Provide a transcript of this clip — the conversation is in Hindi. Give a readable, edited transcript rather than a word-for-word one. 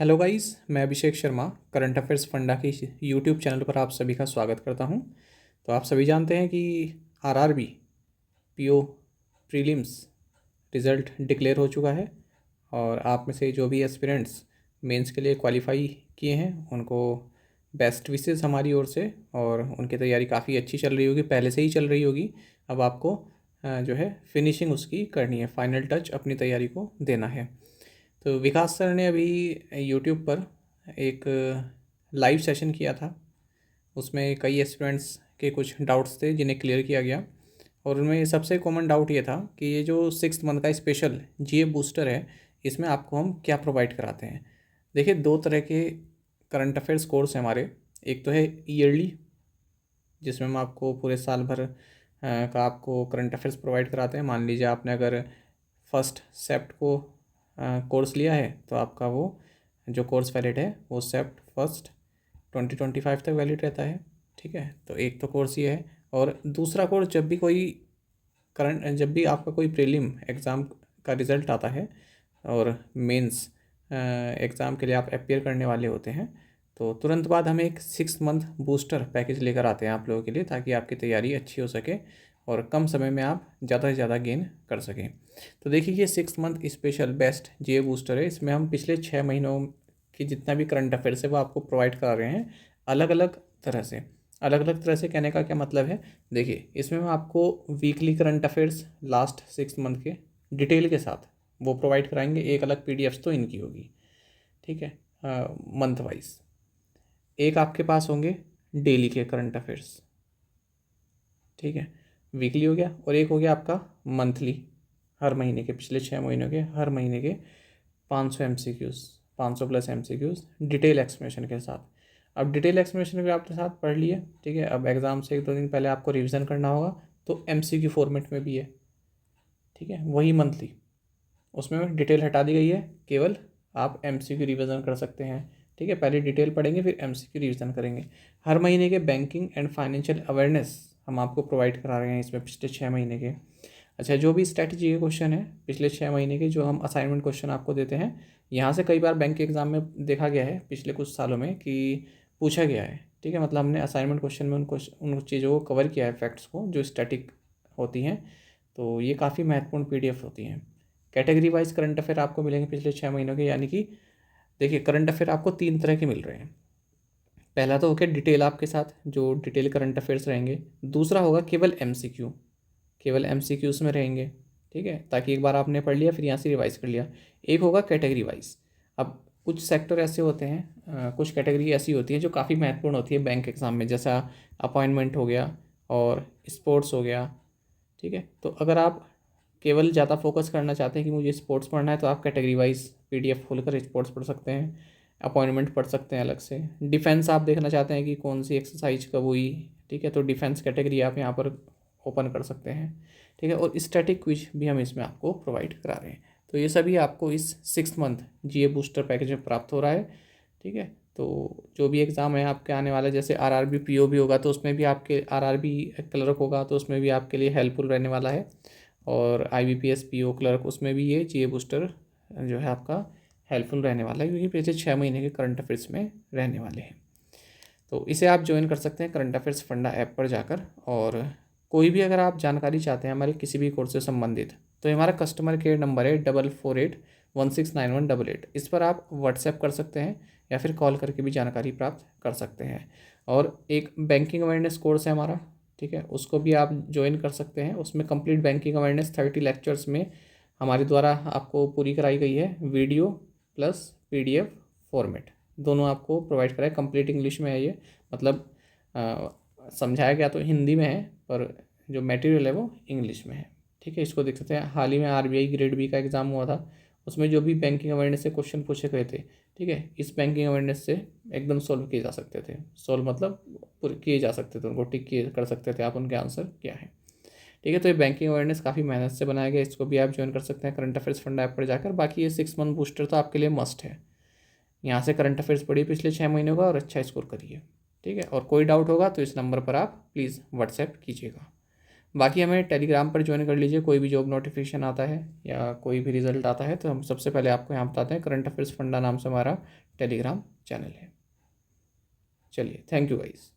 हेलो गाइस, मैं Abhishek Sharma current affairs funda के यूट्यूब चैनल पर आप सभी का स्वागत करता हूं। तो आप सभी जानते हैं कि RRB PO prelims result declare हो चुका है और आप में से जो भी एस्पिरेंट्स मेंस के लिए क्वालिफाई किए हैं उनको बेस्ट विशेस हमारी ओर से। और उनकी तैयारी काफ़ी अच्छी चल रही होगी, पहले से ही चल रही होगी। अब आपको जो है फिनिशिंग उसकी करनी है, फाइनल टच अपनी तैयारी को देना है। तो विकास सर ने अभी यूट्यूब पर एक लाइव सेशन किया था। उसमें कई एस्पिरेंट्स के कुछ डाउट्स थे जिन्हें क्लियर किया गया। और उनमें सबसे कॉमन डाउट ये था कि ये जो 6 मंथ का स्पेशल जीए बूस्टर है, इसमें आपको हम क्या प्रोवाइड कराते हैं। देखिए, दो तरह के करंट अफेयर्स कोर्स हैं हमारे। एक तो है ईयरली, जिसमें हम आपको पूरे साल भर का आपको करंट अफेयर्स प्रोवाइड कराते हैं। मान लीजिए आपने अगर फर्स्ट सेप्ट को कोर्स लिया है तो आपका वो जो कोर्स वैलिड है वो सेप्ट फर्स्ट 2025 तक वैलिड रहता है। ठीक है, तो एक तो कोर्स ये है। और दूसरा कोर्स, जब भी आपका कोई प्रीलिम एग्ज़ाम का रिज़ल्ट आता है और मेंस एग्ज़ाम के लिए आप अपियर करने वाले होते हैं, तो तुरंत बाद हम एक 6 मंथ बूस्टर पैकेज लेकर आते हैं आप लोगों के लिए, ताकि आपकी तैयारी अच्छी हो सके और कम समय में आप ज़्यादा से ज़्यादा गेन कर सकें। तो देखिए, ये 6 मंथ स्पेशल बेस्ट जे बूस्टर है। इसमें हम पिछले 6 महीनों की जितना भी करंट अफेयर्स है वो आपको प्रोवाइड करा रहे हैं, अलग अलग तरह से। अलग अलग तरह से कहने का क्या मतलब है, देखिए इसमें हम आपको weekly current affairs last 6 month के डिटेल के साथ वो प्रोवाइड कराएंगे। एक अलग पीडीएफ्स तो इनकी होगी, ठीक है, मंथ वाइज। एक आपके पास होंगे डेली के करंट अफेयर्स, ठीक है, वीकली हो गया। और एक हो गया आपका मंथली, हर महीने के, पिछले 6 महीनों के हर महीने के 500 MCQs, 500 plus MCQs detail explanation के साथ। अब डिटेल एक्सप्लेनेशन भी आपके साथ पढ़ लिए, ठीक है। अब एग्ज़ाम से 1-2 दिन पहले आपको रिवीजन करना होगा, तो MCQ फॉर्मेट में भी है, ठीक है, वही मंथली। उसमें डिटेल हटा दी गई है, केवल आप MCQ रिवीजन कर सकते हैं, ठीक है। पहले डिटेल पढ़ेंगे फिर MCQ रिवीजन करेंगे। हर महीने के बैंकिंग एंड फाइनेंशियल अवेयरनेस हम आपको प्रोवाइड करा रहे हैं इसमें, पिछले 6 महीने के। अच्छा, जो भी स्ट्रैटेजी के क्वेश्चन है पिछले 6 महीने के, जो हम असाइनमेंट क्वेश्चन आपको देते हैं, यहाँ से कई बार बैंक के एग्ज़ाम में देखा गया है पिछले कुछ सालों में कि पूछा गया है, ठीक है। मतलब हमने असाइनमेंट क्वेश्चन में उन चीज़ों को कवर किया है, फैक्ट्स को जो स्टैटिक होती हैं। तो ये काफ़ी महत्वपूर्ण PDF होती हैं। कैटेगरी वाइज करंट अफेयर आपको मिलेंगे पिछले 6 महीनों के, यानी कि देखिए करंट अफेयर आपको 3 तरह के मिल रहे हैं। पहला तो होगा डिटेल आपके साथ, जो डिटेल करंट अफेयर्स रहेंगे। दूसरा होगा केवल MCQ, केवल MCQs में रहेंगे, ठीक है, ताकि एक बार आपने पढ़ लिया फिर यहाँ से रिवाइज कर लिया। एक होगा कैटेगरी वाइज। अब कुछ सेक्टर ऐसे होते हैं, कुछ कैटेगरी ऐसी होती है जो काफ़ी महत्वपूर्ण होती है बैंक एग्ज़ाम में, जैसा अपॉइंटमेंट हो गया और स्पोर्ट्स हो गया, ठीक है। तो अगर आप केवल ज़्यादा फोकस करना चाहते हैं कि मुझे स्पोर्ट्स पढ़ना है, तो आप कैटेगरी वाइज PDF खोलकर स्पोर्ट्स पढ़ सकते हैं, अपॉइंटमेंट पढ़ सकते हैं अलग से। डिफेंस आप देखना चाहते हैं कि कौन सी एक्सरसाइज कब हुई, ठीक है, तो डिफेंस कैटेगरी आप यहाँ पर ओपन कर सकते हैं, ठीक है। और स्टैटिक क्विज भी हम इसमें आपको प्रोवाइड करा रहे हैं। तो ये सभी आपको इस 6 मंथ GA बूस्टर पैकेज में प्राप्त हो रहा है, ठीक है। तो जो भी एग्ज़ाम है आपके आने वाला, जैसे RRB PO भी होगा तो उसमें भी आपके, RRB क्लर्क होगा तो उसमें भी आपके लिए हेल्पफुल रहने वाला है। और IBPS PO क्लर्क, उसमें भी ये GA बूस्टर जो है आपका हेल्पफुल रहने वाला है, क्योंकि पिछले 6 महीने के करंट अफेयर्स में रहने वाले हैं। तो इसे आप ज्वाइन कर सकते हैं करंट अफेयर्स फंडा ऐप पर जाकर। और कोई भी अगर आप जानकारी चाहते हैं हमारे किसी भी कोर्स से संबंधित, तो हमारा कस्टमर केयर नंबर है 4481699188। इस पर आप व्हाट्सएप कर सकते हैं या फिर कॉल करके भी जानकारी प्राप्त कर सकते हैं। और एक बैंकिंग अवेयरनेस कोर्स है हमारा, ठीक है, उसको भी आप ज्वाइन कर सकते हैं। उसमें कंप्लीट बैंकिंग अवेयरनेस 30 लेक्चर्स में हमारे द्वारा आपको पूरी कराई गई है, वीडियो प्लस PDF फॉर्मेट दोनों आपको प्रोवाइड कराए। कंप्लीट इंग्लिश में है ये, मतलब समझाया गया तो हिंदी में है, पर जो मटेरियल है वो इंग्लिश में है, ठीक है। इसको देख सकते हैं। हाल ही में RBI ग्रेड B का एग्ज़ाम हुआ था, उसमें जो भी बैंकिंग अवेयरनेस से क्वेश्चन पूछे गए थे, ठीक है, इस बैंकिंग अवेयरनेस से एकदम सॉल्व किए जा सकते थे। सॉल्व मतलब पूरे किए जा सकते थे, उनको टिक किए कर सकते थे आप, उनके आंसर क्या है, ठीक है। तो ये बैंकिंग अवेयरनेस काफ़ी मेहनत से बनाया गया, इसको भी आप ज्वाइन कर सकते हैं करंट अफेयर्स फंड ऐप पर जाकर। बाकी ये 6 मंथ बूस्टर तो आपके लिए मस्ट है। यहाँ से करंट अफेयर्स पढ़िए पिछले 6 महीनों का और अच्छा स्कोर करिए, ठीक है। और कोई डाउट होगा तो इस नंबर पर आप प्लीज़ व्हाट्सएप कीजिएगा। बाकी हमें टेलीग्राम पर ज्वाइन कर लीजिए, कोई भी जॉब नोटिफिकेशन आता है या कोई भी रिजल्ट आता है तो हम सबसे पहले आपको यहाँ बताते हैं। करंट अफेयर्स फंडा नाम से हमारा टेलीग्राम चैनल है। चलिए, थैंक यू गाइस।